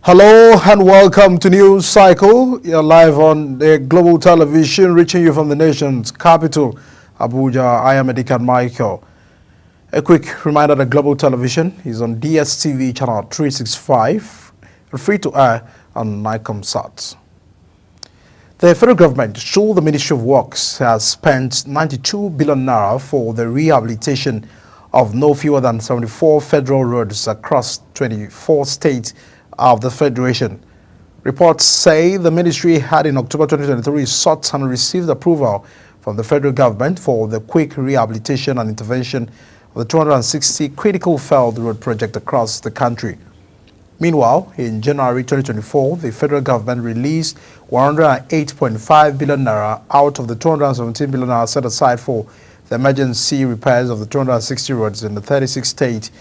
Hello and welcome to News Cycle. You're live on the global television, reaching you from the nation's capital, Abuja. I am Edikan Michael. A quick reminder that global television is on DSTV channel 365 and free to air on Nicomsat. The federal government, through the Ministry of Works, has spent 92 billion naira for the rehabilitation of no fewer than 74 federal roads across 24 states of the Federation. Reports say the ministry had in October 2023 sought and received approval from the federal government for the quick rehabilitation and intervention of the 260 critical failed road project across the country. Meanwhile, in January 2024, the federal government released 108.5 billion naira out of the 217 billion naira set aside for the emergency repairs of the 260 roads in the 36 states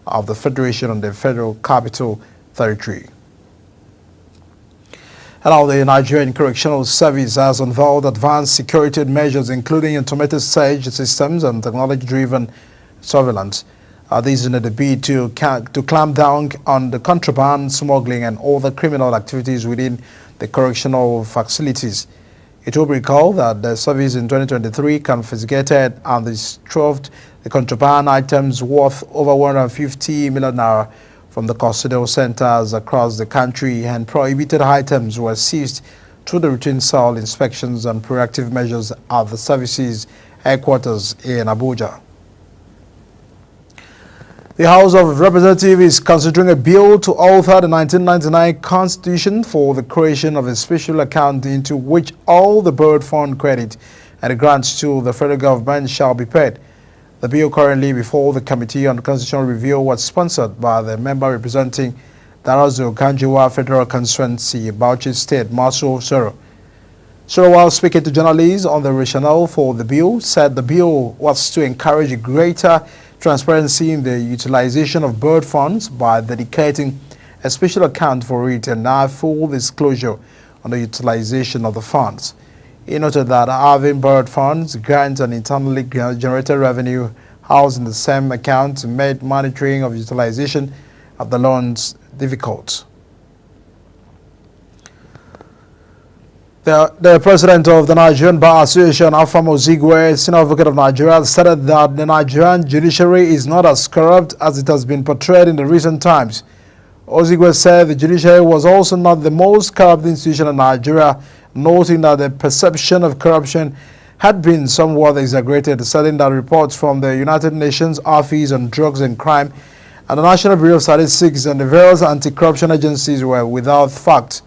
of the Federation and the Federal Capital Territory. And now the Nigerian Correctional Service has unveiled advanced security measures, including automated search systems and technology-driven surveillance. These in the bid to clamp down on the contraband, smuggling, and other criminal activities within the correctional facilities. It will be recalled that the service in 2023 confiscated and distributed the contraband items worth over 150 million naira from the custodial centers across the country, and prohibited items were seized through the routine cell inspections and proactive measures at the services headquarters in Abuja. The House of Representatives is considering a bill to alter the 1999 Constitution for the creation of a special account into which all the bird fund credit and the grants to the federal government shall be paid. The bill currently before the Committee on Constitutional Review was sponsored by the member representing Darazo Kanjiwa Federal Constituency, Bauchi State, Masu Soro. Soro, while speaking to journalists on the rationale for the bill, said the bill was to encourage a greater transparency in the utilization of bird funds by dedicating a special account for it and now full disclosure on the utilization of the funds. He noted that having bird funds, grants, and internally generated revenue housed in the same account made monitoring of utilization of the loans difficult. The president of the Nigerian Bar Association, Afam Ozigwe, senior advocate of Nigeria, stated that the Nigerian judiciary is not as corrupt as it has been portrayed in the recent times. Ozigwe said the judiciary was also not the most corrupt institution in Nigeria, noting that the perception of corruption had been somewhat exaggerated, citing that reports from the United Nations Office on Drugs and Crime and the National Bureau of Statistics and the various anti-corruption agencies were without fact.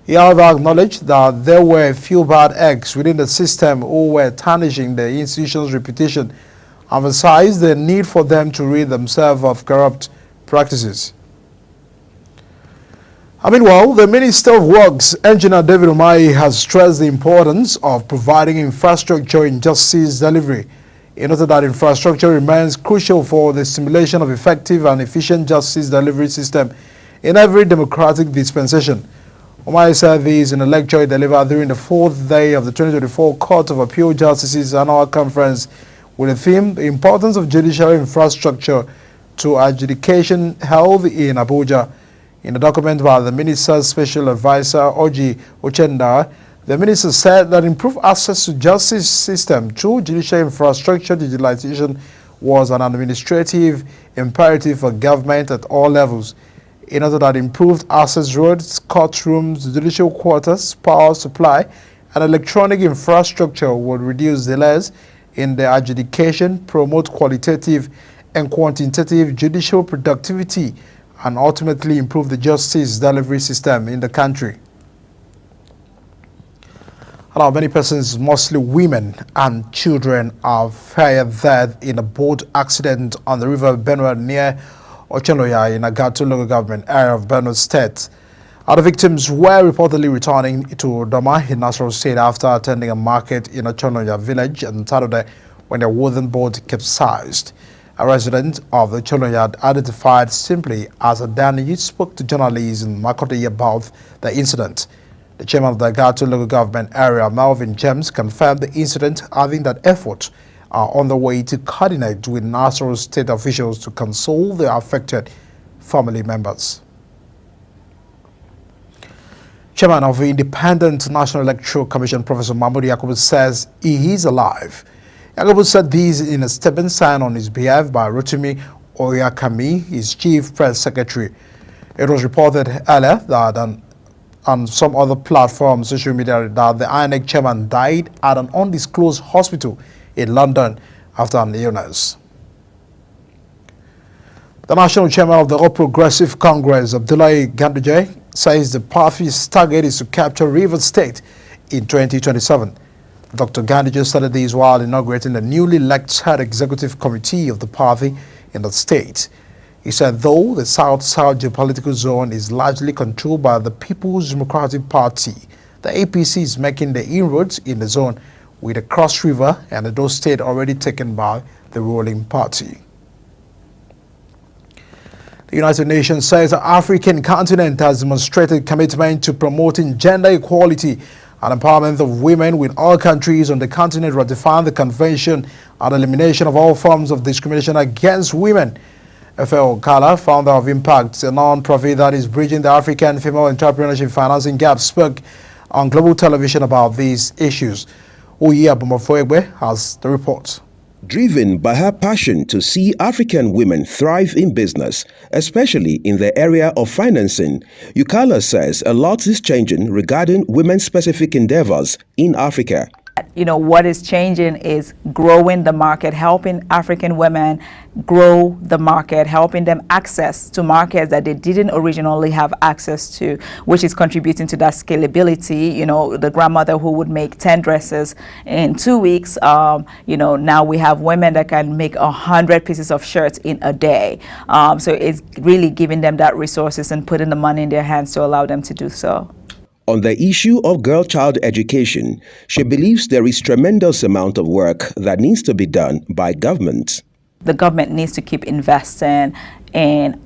He, however, acknowledged that there were a few bad eggs within the system who were tarnishing the institution's reputation, emphasized the need for them to rid themselves of corrupt practices. Meanwhile, the Minister of Works, Engineer David Umahi, has stressed the importance of providing infrastructure in justice delivery. He noted that infrastructure remains crucial for the stimulation of effective and efficient justice delivery system in every democratic dispensation. Umahi said this in a lecture he delivered during the fourth day of the 2024 Court of Appeal Justices Annual Conference with the theme, The Importance of Judicial Infrastructure to Adjudication, held in Abuja. In a document by the Minister's Special Advisor, Oji Ochenda, the Minister said that improved access to justice system through judicial infrastructure digitalization was an administrative imperative for government at all levels. He noted that improved access roads, courtrooms, judicial quarters, power supply, and electronic infrastructure would reduce delays in the adjudication, promote qualitative and quantitative judicial productivity, and ultimately improve the justice delivery system in the country. Many persons, mostly women and children, are feared death in a boat accident on the river Benue near Ocholoya in Agatu local government area of Benue State. The victims were reportedly returning to Doma in Nasarawa State after attending a market in Ocholoya village on Saturday when their wooden boat capsized. A resident of the Ocholoya, identified simply as Adani, spoke to journalists in Makoti about the incident. The chairman of the Agatu local government area, Melvin James, confirmed the incident, adding that efforts are on the way to coordinate with Nasarawa state officials to console the affected family members. Chairman of the Independent National Electoral Commission, Professor Mahmoud Yakubu, says he is alive. Yakubu said this in a statement signed on his behalf by Rotimi Oyakami, his chief press secretary. It was reported earlier that on some other platforms, social media, that the INEC chairman died at an undisclosed hospital in London after an illness. The national chairman of the All Progressive Congress, Abdullahi Ganduje, says the party's target is to capture Rivers State in 2027. Dr. Ganduje said this while inaugurating the newly elected executive committee of the party in the state. He said though the South-South geopolitical zone is largely controlled by the People's Democratic Party, the APC is making the inroads in the zone with the Cross River and Edo State already taken by the ruling party. The United Nations says the African continent has demonstrated commitment to promoting gender equality and empowerment of women, with all countries on the continent ratifying the Convention on Elimination of All Forms of Discrimination Against Women. Efe Okala, founder of Impact, a non-profit that is bridging the African female entrepreneurship financing gap, spoke on global television about these issues. Uyi Abumafoegbe has the report. Driven by her passion to see African women thrive in business, especially in the area of financing, Ukala says a lot is changing regarding women-specific endeavors in Africa. You know, what is changing is growing the market, helping African women grow the market, helping them access to markets that they didn't originally have access to, which is contributing to that scalability. You know, the grandmother who would make 10 dresses in 2 weeks, you know, now we have women that can make 100 pieces of shirts in a day. So it's really giving them that resources and putting the money in their hands to allow them to do so. On the issue of girl-child education, she believes there is tremendous amount of work that needs to be done by government. The government needs to keep investing in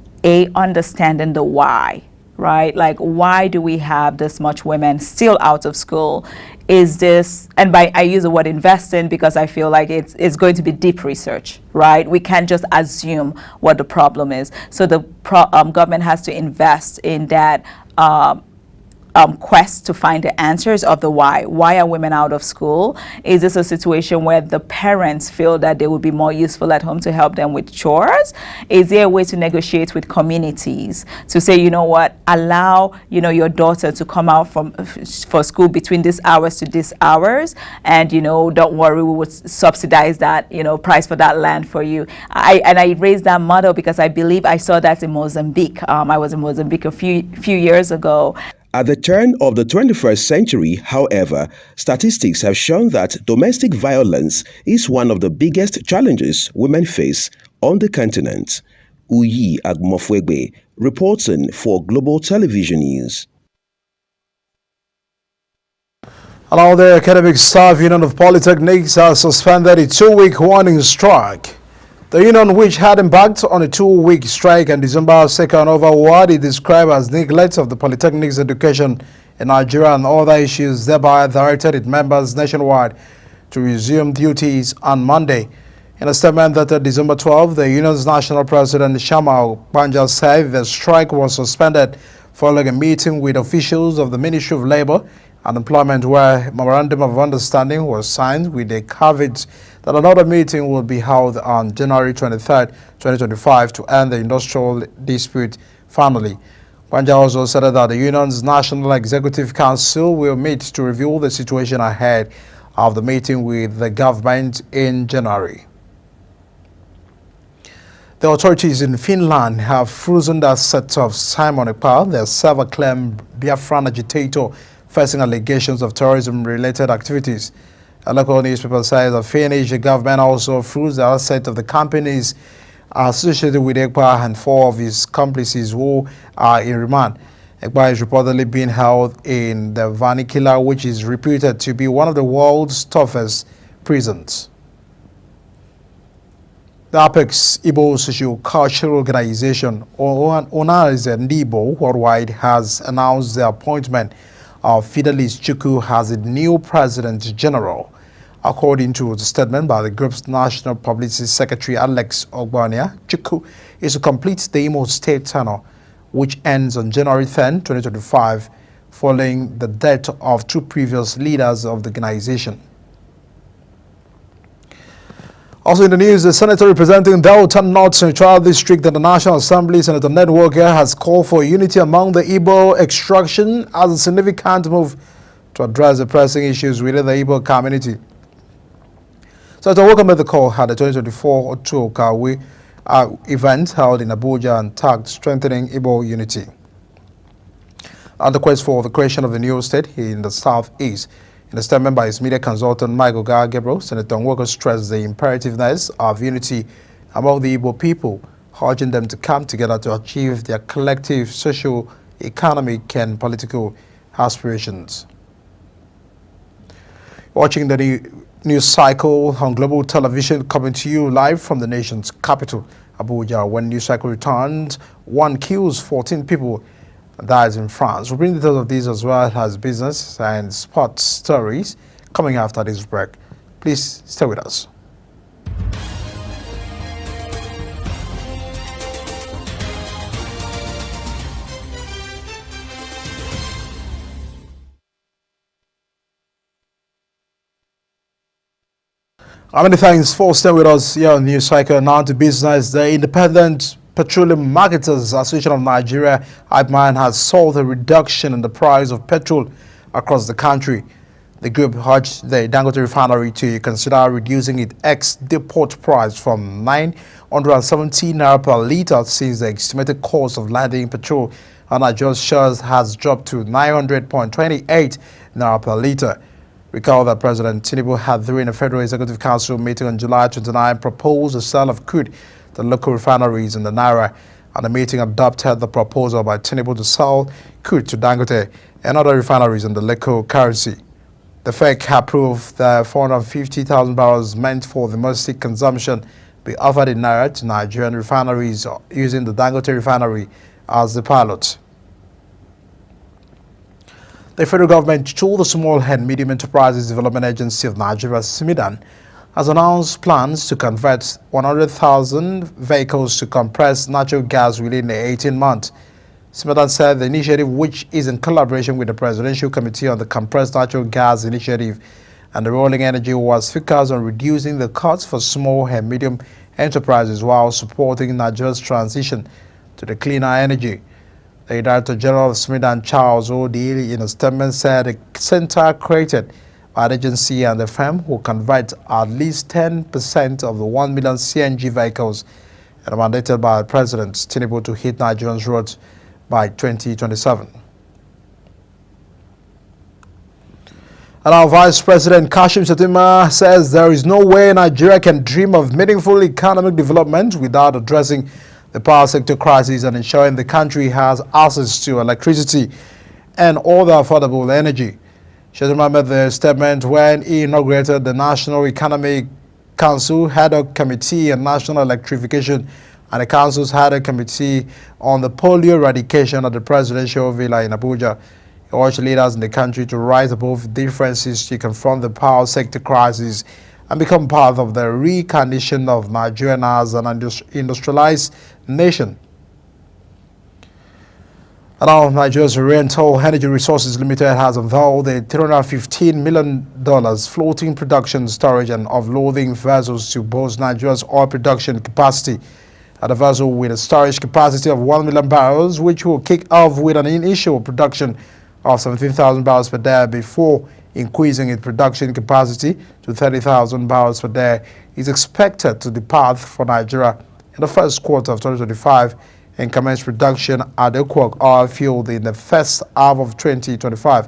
understanding the why, right? Like, why do we have this much women still out of school? Is this, and I use the word investing because I feel like it's going to be deep research, right? We can't just assume what the problem is. So the government has to invest in that quest to find the answers of the why. Why are women out of school? Is this a situation where the parents feel that they would be more useful at home to help them with chores? Is there a way to negotiate with communities to say, you know what, allow, you know, your daughter to come out for school between these hours to these hours, and, you know, don't worry, we would subsidize that, you know, price for that land for you. I raised that model because I believe I saw that in Mozambique. I was in Mozambique a few years ago. At the turn of the 21st century, however, statistics have shown that domestic violence is one of the biggest challenges women face on the continent. Uyi Agmofwegbe, reporting for Global Television News. Allow the Academic Staff Union of Polytechnics has suspended a 2-week warning strike. The union, which had embarked on a 2-week strike on December 2nd over what it described as neglect of the Polytechnic's education in Nigeria and other issues, thereby directed its members nationwide to resume duties on Monday. In a statement dated December 12, the union's national president, Shamal Banja, said the strike was suspended following a meeting with officials of the Ministry of Labor and Employment, where a memorandum of understanding was signed with a caveat that another meeting will be held on January 23, 2025 to end the industrial dispute finally. Banja also said that the union's National Executive Council will meet to review the situation ahead of the meeting with the government in January. The authorities in Finland have frozen the assets of Simon Ekpa, the self-acclaimed Biafran agitator facing allegations of terrorism-related activities. A local newspaper says the Finnish government also froze the assets of the companies associated with Ekpa and 4 of his accomplices who are in remand. Ekpa is reportedly being held in the Vanikila, which is reputed to be one of the world's toughest prisons. The Apex Igbo Socio-Cultural Organization, known as NDIGBO Worldwide, has announced the appointment of Fidelis Chukwu as the new President General. According to the statement by the group's National Publicity Secretary Alex Ogbania, Chukwu is to complete the Imo State tenure, which ends on January 10, 2025, following the death of two previous leaders of the organization. Also in the news, the senator representing Delta North Central District in the National Assembly, Senator Ned Walker, has called for unity among the Igbo extraction as a significant move to address the pressing issues within the Igbo community. Senator Walker made the call at the 2024 Otuokawe event held in Abuja and tagged strengthening Igbo unity. On the quest for the creation of the new state in the southeast, in a statement by his media consultant Michael Gabriel, Senator Walker stressed the imperativeness of unity among the Igbo people, urging them to come together to achieve their collective social, economic, and political aspirations. Watching the news cycle on global television coming to you live from the nation's capital, Abuja. When news cycle returns, 1 kills 14 people and dies in France. We'll bring details of these as well as business and sports stories coming after this break. Please stay with us. Many thanks for staying with us here on News Cycle. Now to business. The Independent Petroleum Marketers Association of Nigeria, IPMAN, has sought a reduction in the price of petrol across the country. The group urged the Dangote refinery to consider reducing its ex-depot price from 970 naira per litre, since the estimated cost of landing petrol on Nigeria's shores has dropped to 900.28 naira per litre. Recall that President Tinubu had, during a Federal Executive Council meeting on July 29, proposed the sale of crude to local refineries in the Naira, and the meeting adopted the proposal by Tinubu to sell crude to Dangote and other refineries in the local currency. The FEC approved that 450,000 barrels meant for domestic consumption be offered in Naira to Nigerian refineries using the Dangote refinery as the pilot. The federal government, through the Small and Medium Enterprises Development Agency of Nigeria, SMEDAN, has announced plans to convert 100,000 vehicles to compressed natural gas within 18 months. SMEDAN said the initiative, which is in collaboration with the Presidential Committee on the Compressed Natural Gas Initiative and the Rolling Energy, was focused on reducing the costs for small and medium enterprises while supporting Nigeria's transition to the cleaner energy. The Director General of SMEDAN, Charles O'Deal, in a statement said a center created by the agency and the firm will convert at least 10% of the 1 million CNG vehicles and are mandated by President Tinubu to hit Nigerians' roads by 2027. And our Vice President Kashim Shettima says there is no way Nigeria can dream of meaningful economic development without addressing the power sector crisis and ensuring the country has access to electricity and other affordable energy. Shettima made the statement when he inaugurated the National Economic Council Ad Hoc Committee on National Electrification and the Council's Ad Hoc Committee on the Polio Eradication at the Presidential Villa in Abuja. He urged leaders in the country to rise above differences to confront the power sector crisis and become part of the recondition of Nigeria as an industrialized nation. And now Nigeria's Oriental Energy Resources Limited has unveiled a $315 million floating production, storage and offloading vessels to boost Nigeria's oil production capacity. At a vessel with a storage capacity of 1 million barrels, which will kick off with an initial production of 17,000 barrels per day before increasing its production capacity to 30,000 barrels per day, is expected to depart for Nigeria in the first quarter of 2025 and commence production at the Okwok oil field in the first half of 2025.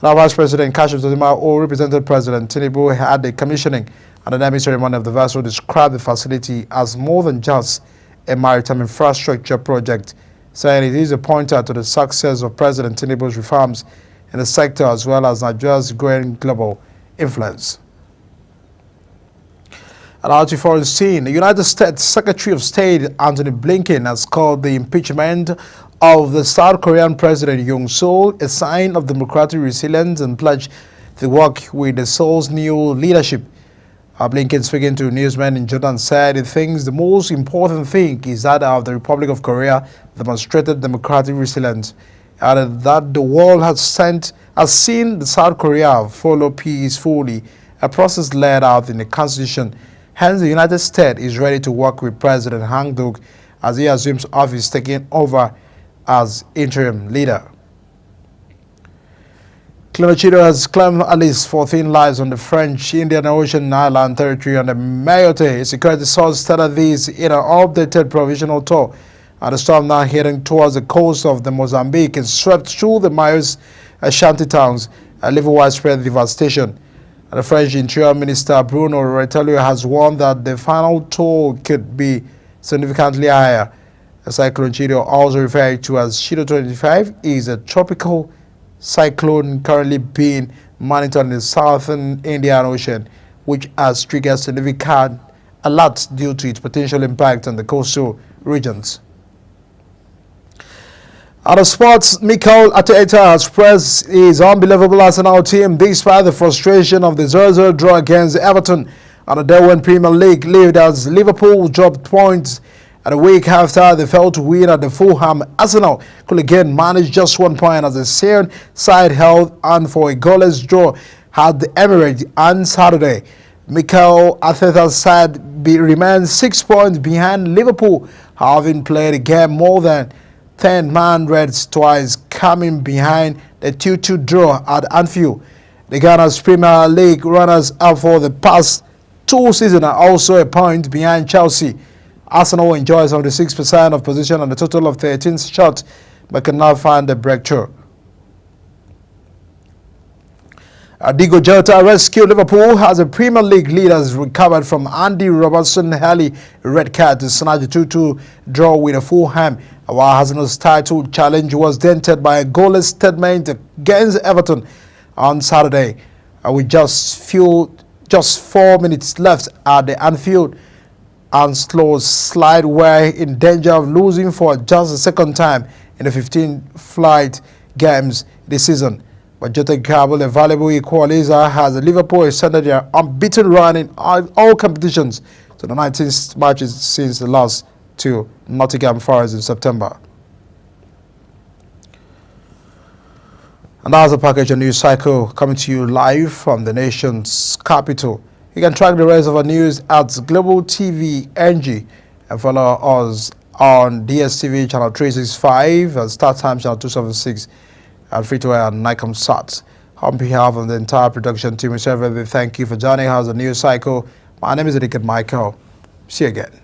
Now, Vice President Kashim Shettima, who represented President Tinubu at the commissioning and the naming ceremony of the vessel, described the facility as more than just a maritime infrastructure project, saying it is a pointer to the success of President Tinubu's reforms in the sector as well as Nigeria's growing global influence. And out to foreign scene, the United States Secretary of State Antony Blinken has called the impeachment of the South Korean President Yoon Suk a sign of democratic resilience and pledged to work with the Seoul's new leadership. Blinken, speaking to newsmen in Jordan, said he thinks the most important thing is that of the Republic of Korea demonstrated democratic resilience added that the world has seen the South Korea follow peacefully, a process laid out in the constitution. Hence, the United States is ready to work with President Han Duck as he assumes office, taking over as interim leader. Clonochido has claimed at least 14 lives on the French Indian Ocean island territory on the Mayotte. A security source stated this in an updated provisional tour. And the storm now heading towards the coast of the Mozambique and swept through the Mayo's shanty towns and leaving widespread devastation. And the French Interior Minister Bruno Retailleau has warned that the final toll could be significantly higher. The cyclone Chido, also referred to as Chido 25, is a tropical cyclone currently being monitored in the southern Indian Ocean, which has triggered significant alerts due to its potential impact on the coastal regions. Out of sports, Mikel Arteta has praised his unbelievable Arsenal team despite the frustration of the 0-0 draw against Everton on the Day 1 Premier League lead as Liverpool dropped points at a week after they failed to win at the Fulham. Arsenal could again manage just 1 point as the same side held on for a goalless draw at the Emirates on Saturday. Mikel Arteta's side remains 6 points behind Liverpool, having played a game more than 10 man Reds twice, coming behind the 2-2 draw at Anfield. The Ghana's Premier League runners-up for the past 2 seasons are also a point behind Chelsea. Arsenal enjoys 76% of position on a total of 13 shots, but cannot find a breakthrough. Diego Jota rescued Liverpool as the Premier League leaders recovered from Andy Robertson's early red card to snatch a 2-2 draw with a Fulham, while Arsenal's title challenge was dented by a goalless statement against Everton on Saturday. With just 4 minutes left at the Anfield, Anslow's slide were in danger of losing for just the second time in the 15 flight games this season. But Jota Gabel, a valuable equalizer, has Liverpool extended their unbeaten run in all competitions to the 19th matches since the loss to Nottingham Forest in September. And that's a package of news cycle coming to you live from the nation's capital. You can track the rest of our news at Global TV NG and follow us on DSTV channel 365 and Start Time channel 276 and free-to-air and Nicomsat. On behalf of the entire production team, we thank you for joining us on News Cycle. My name is Etiket Michael. See you again.